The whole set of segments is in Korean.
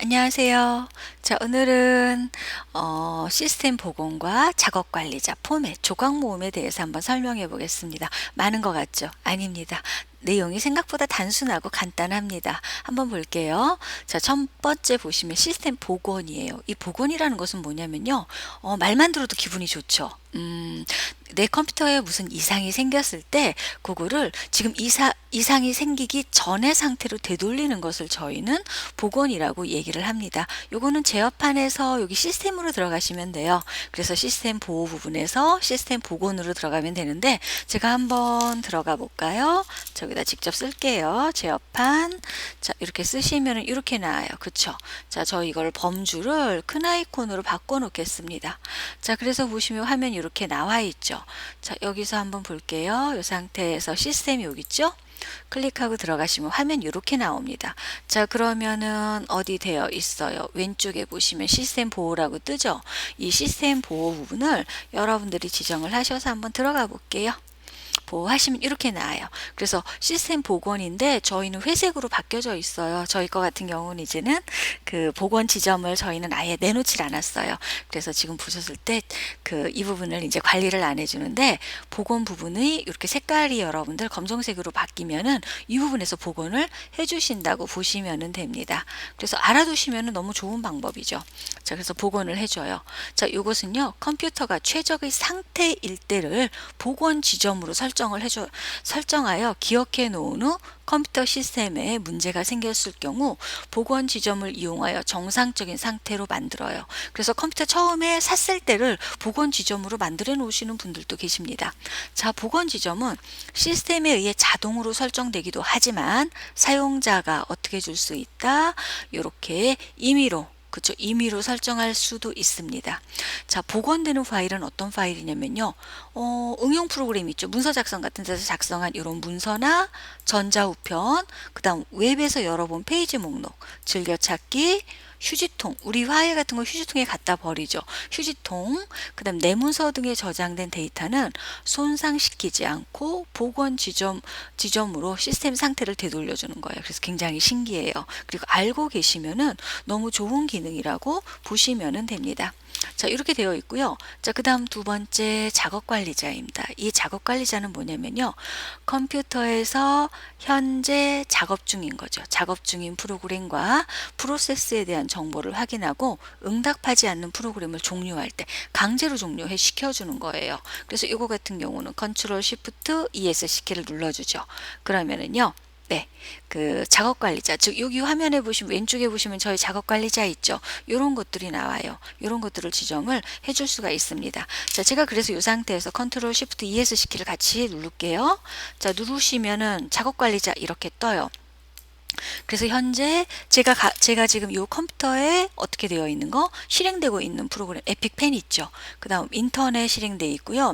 안녕하세요. 자, 오늘은 시스템 복원과 작업 관리자 포맷, 조각 모음에 대해서 한번 설명해 보겠습니다. 많은 것 같죠? 아닙니다. 내용이 생각보다 단순하고 간단합니다. 한번 볼게요. 자, 첫 번째 보시면 시스템 복원이에요. 이 복원이라는 것은 뭐냐면요. 말만 들어도 기분이 좋죠. 내 컴퓨터에 무슨 이상이 생겼을 때 그거를 지금 이상이 생기기 전의 상태로 되돌리는 것을 저희는 복원이라고 얘기를 합니다. 요거는 제어판에서 여기 시스템으로 들어가시면 돼요. 그래서 시스템 보호 부분에서 시스템 복원으로 들어가면 되는데 제가 한번 들어가 볼까요? 저기다 직접 쓸게요. 제어판. 자, 이렇게 쓰시면 이렇게 나와요. 그쵸? 자, 저 이걸 범주를 큰 아이콘으로 바꿔 놓겠습니다. 자, 그래서 보시면 화면이 이렇게 나와 있죠. 자, 여기서 한번 볼게요. 이 상태에서 시스템이 여기 있죠? 클릭하고 들어가시면 화면 이렇게 나옵니다. 자, 그러면은 어디 되어 있어요? 왼쪽에 보시면 시스템 보호라고 뜨죠? 이 시스템 보호 부분을 여러분들이 지정을 하셔서 한번 들어가 볼게요. 보호하시면 이렇게 나와요. 그래서 시스템 복원인데 저희는 회색으로 바뀌어져 있어요. 저희 거 같은 경우는 이제는 그 복원 지점을 저희는 아예 내놓질 않았어요. 그래서 지금 보셨을 때 그 이 부분을 이제 관리를 안 해주는데 복원 부분이 이렇게 색깔이 여러분들 검정색으로 바뀌면은 이 부분에서 복원을 해주신다고 보시면 됩니다. 그래서 알아두시면 너무 좋은 방법이죠. 자, 그래서 복원을 해줘요. 자, 이것은요 컴퓨터가 최적의 상태일 때를 복원 지점으로 설정하여 기억해 놓은 후 컴퓨터 시스템에 문제가 생겼을 경우 복원 지점을 이용하여 정상적인 상태로 만들어요. 그래서 컴퓨터 처음에 샀을 때를 복원 지점으로 만들어 놓으시는 분들도 계십니다. 자, 복원 지점은 시스템에 의해 자동으로 설정되기도 하지만 사용자가 어떻게 줄 수 있다? 이렇게 임의로, 그쵸, 임의로 설정할 수도 있습니다. 자, 복원되는 파일은 어떤 파일이냐면요. 응용 프로그램 있죠. 문서 작성 같은 데서 작성한 이런 문서나 전자우편, 그 다음 웹에서 열어본 페이지 목록, 즐겨찾기, 휴지통, 우리 파일 같은 거 휴지통에 갖다 버리죠. 휴지통, 그 다음 내 문서 등에 저장된 데이터는 손상시키지 않고 복원 지점으로 시스템 상태를 되돌려주는 거예요. 그래서 굉장히 신기해요. 그리고 알고 계시면은 너무 좋은 기능이라고 보시면 됩니다. 자, 이렇게 되어 있고요. 자, 그 다음 두 번째 작업 관리자입니다. 이 작업 관리자는 뭐냐면요. 컴퓨터에서 현재 작업 중인 거죠. 작업 중인 프로그램과 프로세스에 대한 정보를 확인하고 응답하지 않는 프로그램을 종료할 때 강제로 종료해 시켜주는 거예요. 그래서 이거 같은 경우는 컨트롤 시프트 ES 키를 눌러주죠. 그러면은요. 네, 그 작업 관리자, 즉 여기 화면에 보시면 왼쪽에 보시면 저희 작업 관리자 있죠. 이런 것들이 나와요. 이런 것들을 지정을 해줄 수가 있습니다. 자, 제가 그래서 이 상태에서 컨트롤 시프트 ES 키를 같이 누를게요. 자, 누르시면은 작업 관리자 이렇게 떠요. 그래서 현재 제가 지금 이 컴퓨터에 어떻게 되어 있는 거 실행되고 있는 프로그램 에픽펜 있죠. 그 다음 인터넷 실행되어 있고요.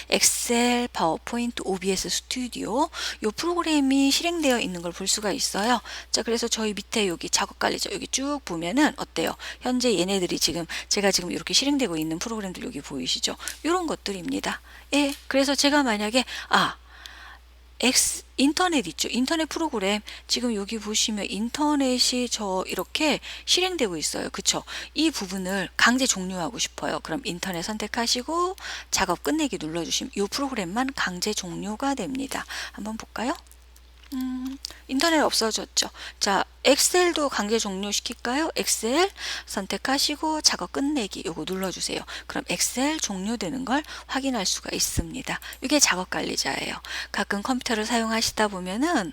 엑셀, 파워포인트, OBS 스튜디오 이 프로그램이 실행되어 있는 걸 볼 수가 있어요. 자, 그래서 저희 밑에 여기 작업 관리자 여기 쭉 보면은 어때요? 현재 얘네들이 제가 지금 이렇게 실행되고 있는 프로그램들 여기 보이시죠? 이런 것들입니다. 예, 그래서 제가 만약에 인터넷 있죠. 인터넷 프로그램 지금 여기 보시면 인터넷이 저 이렇게 실행되고 있어요. 그쵸? 이 부분을 강제 종료하고 싶어요. 그럼 인터넷 선택하시고 작업 끝내기 눌러주시면 이 프로그램만 강제 종료가 됩니다. 한번 볼까요? 인터넷 없어졌죠. 자, 엑셀도 강제 종료시킬까요? 엑셀 선택하시고 작업 끝내기 요거 눌러주세요. 그럼 엑셀 종료되는 걸 확인할 수가 있습니다. 이게 작업 관리자예요. 가끔 컴퓨터를 사용하시다 보면은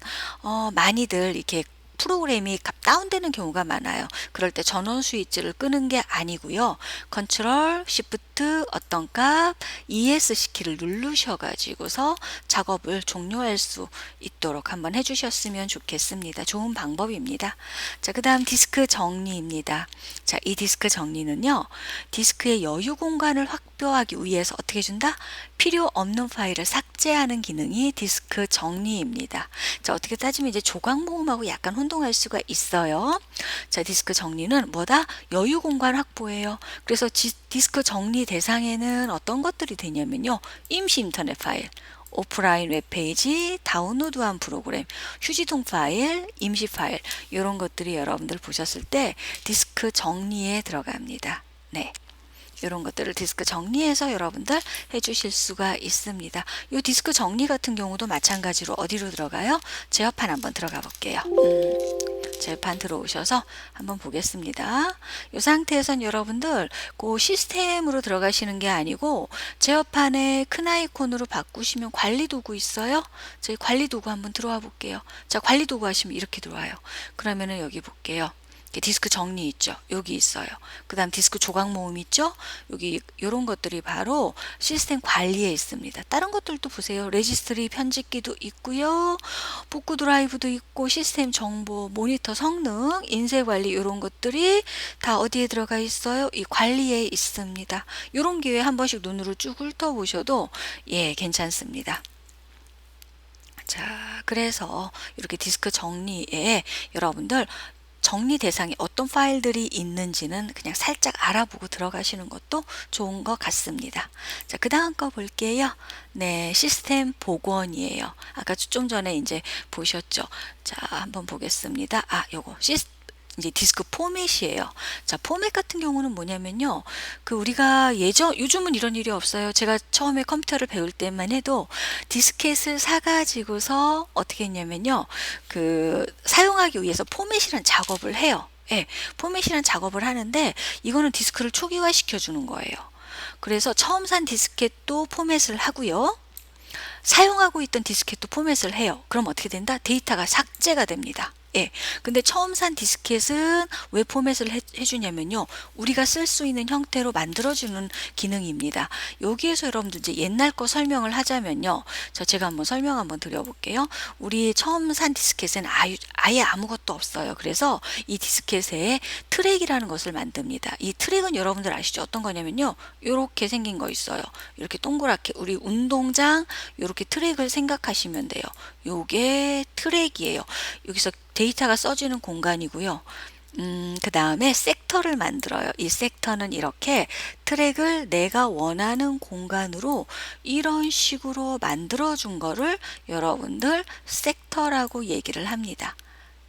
많이들 이렇게 프로그램이 다운되는 경우가 많아요. 그럴 때 전원 스위치를 끄는 게 아니고요. 컨트롤 시프트 어떤 값 ES 키를 누르셔가지고서 작업을 종료할 수 있도록 한번 해주셨으면 좋겠습니다. 좋은 방법입니다. 자, 그 다음 디스크 정리입니다. 자, 이 디스크 정리는요. 디스크의 여유 공간을 확보하기 위해서 어떻게 해준다? 필요 없는 파일을 삭제하는 기능이 디스크 정리입니다. 자, 어떻게 따지면 이제 조각 모음하고 약간 혼동할 수가 있어요. 자, 디스크 정리는 뭐다? 여유 공간 확보예요. 그래서 디스크 정리 대상에는 어떤 것들이 되냐면요. 임시 인터넷 파일, 오프라인 웹페이지, 다운로드한 프로그램, 휴지통 파일, 임시 파일 이런 것들이 여러분들 보셨을 때 디스크 정리에 들어갑니다. 네. 이런 것들을 디스크 정리해서 여러분들 해주실 수가 있습니다. 이 디스크 정리 같은 경우도 마찬가지로 어디로 들어가요? 제어판 한번 들어가 볼게요. 제어판 들어오셔서 한번 보겠습니다. 이 상태에선 여러분들 그 시스템으로 들어가시는 게 아니고 제어판에 큰 아이콘으로 바꾸시면 관리 도구 있어요. 저희 관리 도구 한번 들어와 볼게요. 자, 관리 도구 하시면 이렇게 들어와요. 그러면은 여기 볼게요. 디스크 정리 있죠. 여기 있어요. 그 다음 디스크 조각 모음 있죠. 여기 이런 것들이 바로 시스템 관리에 있습니다. 다른 것들도 보세요. 레지스트리 편집기도 있고요. 복구 드라이브도 있고 시스템 정보, 모니터 성능, 인쇄 관리 이런 것들이 다 어디에 들어가 있어요? 이 관리에 있습니다. 이런 기회에 한 번씩 눈으로 쭉 훑어보셔도 예, 괜찮습니다. 자, 그래서 이렇게 디스크 정리에 여러분들 정리 대상에 어떤 파일들이 있는지는 그냥 살짝 알아보고 들어가시는 것도 좋은 것 같습니다. 자, 그 다음 거 볼게요. 네, 시스템 복원이에요. 아까 좀 전에 이제 보셨죠? 자, 한번 보겠습니다. 아, 요거 이제 디스크 포맷이에요. 자, 포맷 같은 경우는 뭐냐면요. 그 우리가 요즘은 이런 일이 없어요. 제가 처음에 컴퓨터를 배울 때만 해도 디스켓을 사가지고서 어떻게 했냐면요. 그 사용하기 위해서 포맷이라는 작업을 해요. 예, 포맷이라는 작업을 하는데 이거는 디스크를 초기화 시켜주는 거예요. 그래서 처음 산 디스켓도 포맷을 하고요. 사용하고 있던 디스켓도 포맷을 해요. 그럼 어떻게 된다? 데이터가 삭제가 됩니다. 예. 근데 처음 산 디스켓은 왜 포맷을 해주냐면요. 우리가 쓸 수 있는 형태로 만들어주는 기능입니다. 여기에서 여러분들 이제 옛날 거 설명을 하자면요. 자, 제가 한번 설명 한번 드려볼게요. 우리 처음 산 디스켓은 아예 아무것도 없어요. 그래서 이 디스켓에 트랙이라는 것을 만듭니다. 이 트랙은 여러분들 아시죠? 어떤 거냐면요. 이렇게 생긴 거 있어요. 이렇게 동그랗게 우리 운동장 이렇게 트랙을 생각하시면 돼요. 요게 트랙이에요. 여기서 데이터가 써지는 공간이고요. 그 다음에 섹터를 만들어요. 이 섹터는 이렇게 트랙을 내가 원하는 공간으로 이런 식으로 만들어준 거를 여러분들 섹터라고 얘기를 합니다.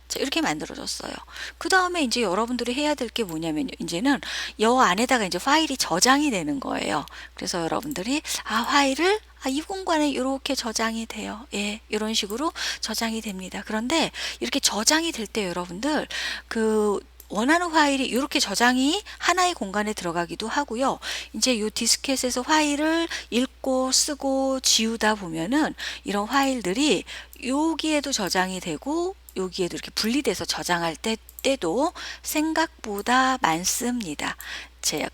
자, 이렇게 만들어졌어요. 그 다음에 이제 여러분들이 해야 될 게 뭐냐면요. 이제는 여 안에다가 이제 파일이 저장이 되는 거예요. 그래서 여러분들이 파일을 이 공간에 이렇게 저장이 돼요. 예, 이런 식으로 저장이 됩니다. 그런데 이렇게 저장이 될 때 여러분들 그 원하는 파일이 이렇게 저장이 하나의 공간에 들어가기도 하고요. 이제 이 디스켓에서 파일을 읽고 쓰고 지우다 보면은 이런 파일들이 여기에도 저장이 되고 여기에도 이렇게 분리돼서 저장할 때도 생각보다 많습니다.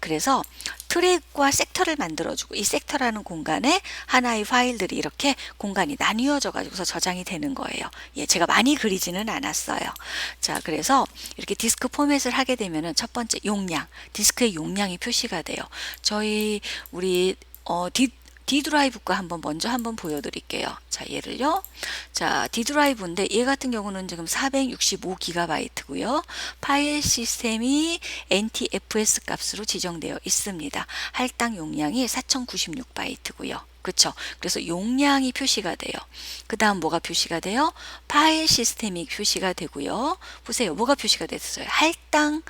그래서 트랙과 섹터를 만들어주고 이 섹터라는 공간에 하나의 파일들이 이렇게 공간이 나뉘어져 가지고서 저장이 되는 거예요. 예, 제가 많이 그리지는 않았어요. 자, 그래서 이렇게 디스크 포맷을 하게 되면은 첫 번째 용량, 디스크의 용량이 표시가 돼요. 우리 D 드라이브 거 먼저 한번 보여드릴게요. 자, 얘를요. 자, D 드라이브인데 얘 같은 경우는 지금 465GB고요. 파일 시스템이 NTFS 값으로 지정되어 있습니다. 할당 용량이 4096바이트고요. 그쵸? 그래서 용량이 표시가 돼요. 그 다음 뭐가 표시가 돼요? 파일 시스템이 표시가 되고요. 보세요. 뭐가 표시가 됐어요? 할당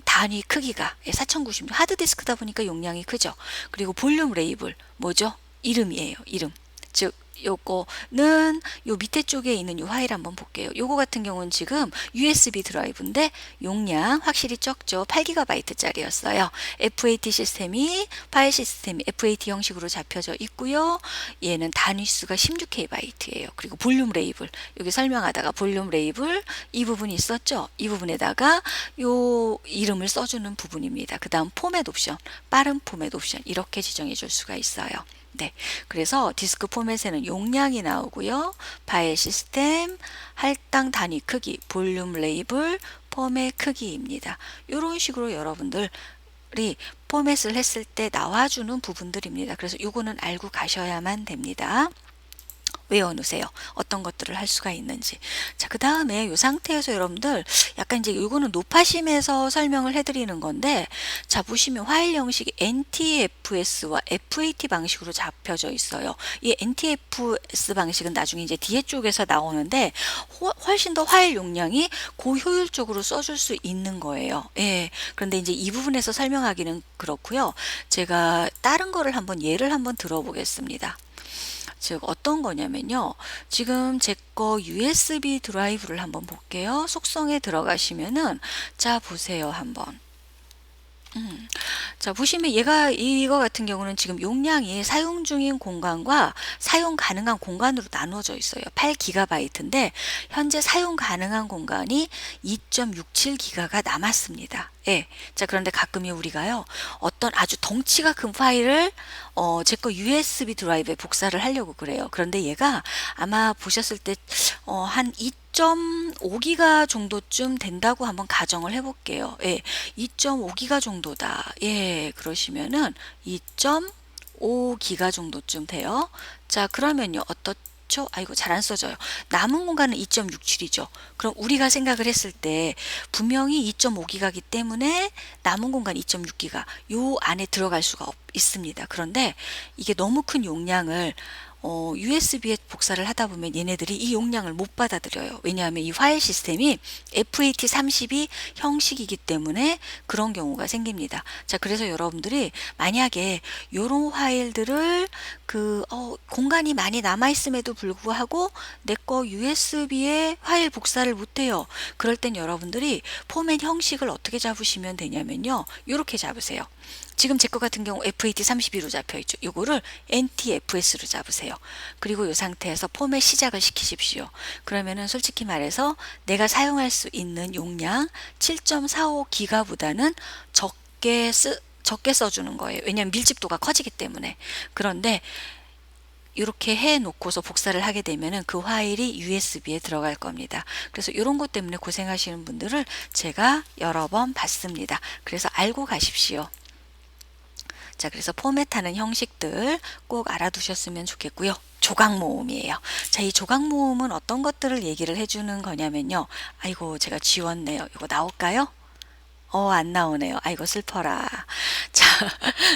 단위 크기가 4096. 하드디스크다 보니까 용량이 크죠. 그리고 볼륨 레이블 뭐죠? 이름이에요. 이름. 즉 요거는 요 밑에 쪽에 있는 요 파일 한번 볼게요. 요거 같은 경우는 지금 USB 드라이브인데 용량 확실히 적죠. 8GB 짜리였어요. FAT 파일 시스템이 FAT 형식으로 잡혀져 있고요. 얘는 단위수가 16KB예요. 그리고 볼륨 레이블 여기 설명하다가 볼륨 레이블 이 부분이 있었죠. 이 부분에다가 요 이름을 써주는 부분입니다. 그 다음 포맷 옵션, 빠른 포맷 옵션 이렇게 지정해 줄 수가 있어요. 네, 그래서 디스크 포맷에는 용량이 나오고요. 파일 시스템, 할당 단위 크기, 볼륨 레이블, 포맷 크기입니다. 이런 식으로 여러분들이 포맷을 했을 때 나와주는 부분들입니다. 그래서 이거는 알고 가셔야만 됩니다. 외워 놓으세요. 어떤 것들을 할 수가 있는지. 자, 그 다음에 이 상태에서 여러분들 약간 이제 이거는 노파심에서 설명을 해드리는 건데, 자, 보시면 화일 형식이 NTFS와 FAT 방식으로 잡혀져 있어요. 이 NTFS 방식은 나중에 이제 뒤에 쪽에서 나오는데, 훨씬 더 화일 용량이 고효율적으로 써줄 수 있는 거예요. 예. 그런데 이제 이 부분에서 설명하기는 그렇고요. 제가 다른 거를 한번 예를 한번 들어보겠습니다. 즉 어떤 거냐면요. 지금 제 거 USB 드라이브를 한번 볼게요. 속성에 들어가시면은, 자, 보세요 한번. 자, 보시면 얘가 이거 같은 경우는 지금 용량이 사용 중인 공간과 사용 가능한 공간으로 나누어져 있어요. 8GB인데 현재 사용 가능한 공간이 2.67GB가 남았습니다. 예. 자, 그런데 가끔이 우리가요, 어떤 아주 덩치가 큰 파일을 제 거 USB 드라이브에 복사를 하려고 그래요. 그런데 얘가 아마 보셨을 때 한 2.5기가 정도쯤 된다고 한번 가정을 해볼게요. 예, 2.5기가 정도다. 예, 그러시면은 2.5기가 정도쯤 돼요. 자, 그러면요, 어떻죠? 아이고, 잘 안 써져요. 남은 공간은 2.67이죠. 그럼 우리가 생각을 했을 때 분명히 2.5기가이기 때문에 남은 공간 2.6기가 요 안에 들어갈 수가 있습니다. 그런데 이게 너무 큰 용량을 USB에 복사를 하다 보면 얘네들이 이 용량을 못 받아들여요. 왜냐하면 이 파일 시스템이 FAT32 형식이기 때문에 그런 경우가 생깁니다. 자, 그래서 여러분들이 만약에 이런 파일들을 공간이 많이 남아있음에도 불구하고 내 거 USB에 파일 복사를 못해요. 그럴 땐 여러분들이 포맷 형식을 어떻게 잡으시면 되냐면요. 이렇게 잡으세요. 지금 제 거 같은 경우 FAT32로 잡혀 있죠. 이거를 NTFS로 잡으세요. 그리고 이 상태에서 포맷 시작을 시키십시오. 그러면은 솔직히 말해서 내가 사용할 수 있는 용량 7.45기가보다는 적게 써주는 거예요. 왜냐하면 밀집도가 커지기 때문에. 그런데 이렇게 해 놓고서 복사를 하게 되면은 그 파일이 USB에 들어갈 겁니다. 그래서 이런 것 때문에 고생하시는 분들을 제가 여러 번 봤습니다. 그래서 알고 가십시오. 자, 그래서 포맷하는 형식들 꼭 알아두셨으면 좋겠고요. 조각 모음이에요. 자, 이 조각 모음은 어떤 것들을 얘기를 해주는 거냐면요. 아이고, 제가 지웠네요. 이거 나올까요? 안 나오네요. 아이고, 슬퍼라. 자,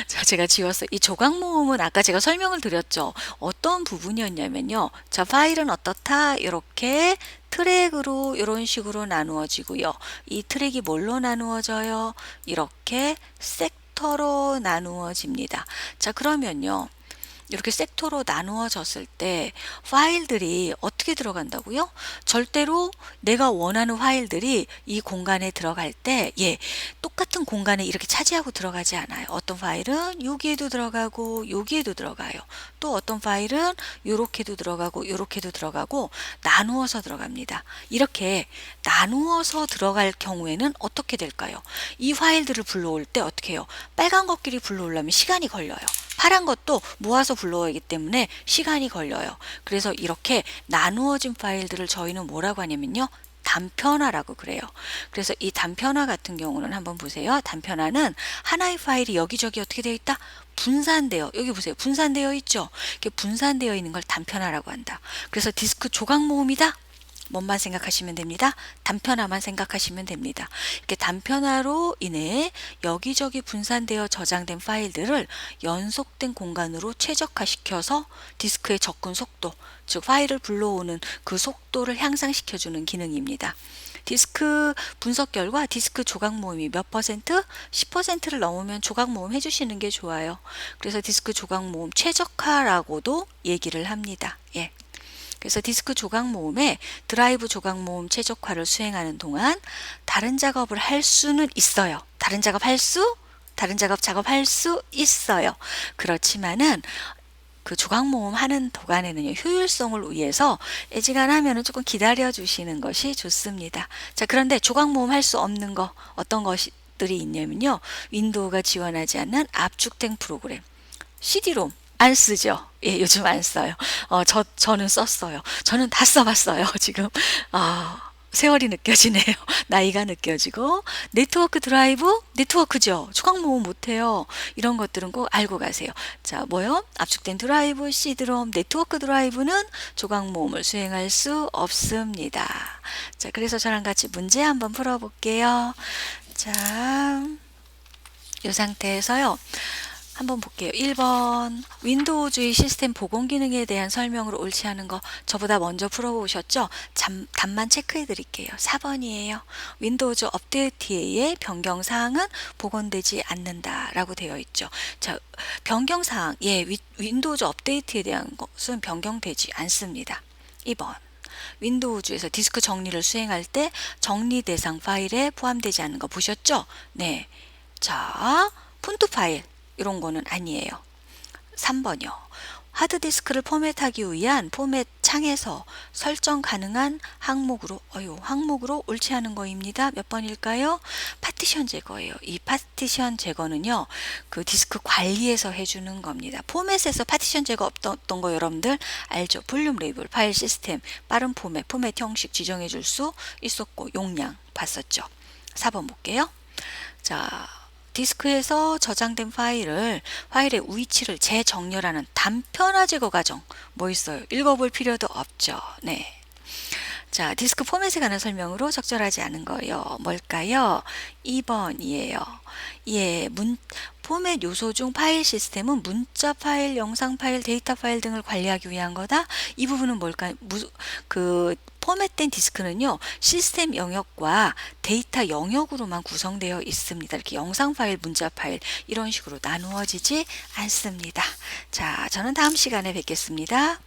자, 제가 지웠어요. 이 조각 모음은 아까 제가 설명을 드렸죠. 어떤 부분이었냐면요. 자, 파일은 어떻다? 이렇게 트랙으로 이런 식으로 나누어지고요. 이 트랙이 뭘로 나누어져요? 이렇게 섹터로 나누어집니다. 자, 그러면요. 이렇게 섹터로 나누어졌을 때 파일들이 어떻게 들어간다고요? 절대로 내가 원하는 파일들이 이 공간에 들어갈 때, 예, 똑같은 공간에 이렇게 차지하고 들어가지 않아요. 어떤 파일은 여기에도 들어가고 여기에도 들어가요. 또 어떤 파일은 요렇게도 들어가고 요렇게도 들어가고 나누어서 들어갑니다. 이렇게 나누어서 들어갈 경우에는 어떻게 될까요? 이 파일들을 불러올 때 어떻게 해요? 빨간 것끼리 불러오려면 시간이 걸려요. 파란 것도 모아서 불러오기 때문에 시간이 걸려요. 그래서 이렇게 나누어진 파일들을 저희는 뭐라고 하냐면요. 단편화라고 그래요. 그래서 이 단편화 같은 경우는 한번 보세요. 단편화는 하나의 파일이 여기저기 어떻게 되어 있다? 분산되어, 여기 보세요. 분산되어 있죠? 이렇게 분산되어 있는 걸 단편화라고 한다. 그래서 디스크 조각 모음이다? 뭔만 생각하시면 됩니다. 단편화만 생각하시면 됩니다. 이렇게 단편화로 인해 여기저기 분산되어 저장된 파일들을 연속된 공간으로 최적화시켜서 디스크의 접근 속도, 즉 파일을 불러오는 그 속도를 향상시켜주는 기능입니다. 디스크 분석 결과 디스크 조각 모음이 몇 퍼센트? 10%를 넘으면 조각 모음 해주시는 게 좋아요. 그래서 디스크 조각 모음 최적화라고도 얘기를 합니다. 예. 그래서 디스크 조각 모음에 드라이브 조각 모음 최적화를 수행하는 동안 다른 작업을 할 수는 있어요. 다른 작업할 수 있어요. 그렇지만은 그 조각 모음 하는 동안에는요, 효율성을 위해서 애지간하면은 조금 기다려 주시는 것이 좋습니다. 자, 그런데 조각 모음 할 수 없는 거 어떤 것들이 있냐면요, 윈도우가 지원하지 않는 압축된 프로그램, CD-롬 안 쓰죠. 예, 요즘 안 써요. 저는 썼어요. 저는 다 써봤어요. 지금 세월이 느껴지네요. 나이가 느껴지고 네트워크 드라이브 네트워크죠. 초강 모음 못해요. 이런 것들은 꼭 알고 가세요. 자, 뭐요? 압축된 드라이브, C드럼, 네트워크 드라이브는 조각 모음을 수행할 수 없습니다. 자, 그래서 저랑 같이 문제 한번 풀어볼게요. 자, 이 상태에서요. 한번 볼게요. 1번 윈도우주의 시스템 복원 기능에 대한 설명으로 옳지 않은 거 저보다 먼저 풀어보셨죠? 답만 체크해 드릴게요. 4번이에요. 윈도우즈 업데이트에 의해 변경사항은 복원되지 않는다라고 되어 있죠. 자, 변경사항, 예, 윈도우즈 업데이트에 대한 것은 변경되지 않습니다. 2번 윈도우즈에서 디스크 정리를 수행할 때 정리 대상 파일에 포함되지 않는 거 보셨죠? 네. 자, 폰트 파일 이런 거는 아니에요. 3번이요. 하드디스크를 포맷하기 위한 포맷 창에서 설정 가능한 항목으로 옳지 않은 거입니다. 몇 번일까요? 파티션 제거예요. 이 파티션 제거는요, 그 디스크 관리에서 해주는 겁니다. 포맷에서 파티션 제거 없던 거 여러분들 알죠? 볼륨 레이블, 파일 시스템, 빠른 포맷 형식 지정해 줄 수 있었고, 용량 봤었죠. 4번 볼게요. 자, 디스크에서 저장된 파일의 위치를 재정렬하는 단편화 제거 과정 뭐 있어요? 읽어볼 필요도 없죠. 네. 자, 디스크 포맷에 관한 설명으로 적절하지 않은 거요. 뭘까요? 2번이에요. 예, 포맷 요소 중 파일 시스템은 문자 파일, 영상 파일, 데이터 파일 등을 관리하기 위한 거다. 이 부분은 뭘까요? 포맷된 디스크는요, 시스템 영역과 데이터 영역으로만 구성되어 있습니다. 이렇게 영상 파일, 문자 파일 이런 식으로 나누어지지 않습니다. 자, 저는 다음 시간에 뵙겠습니다.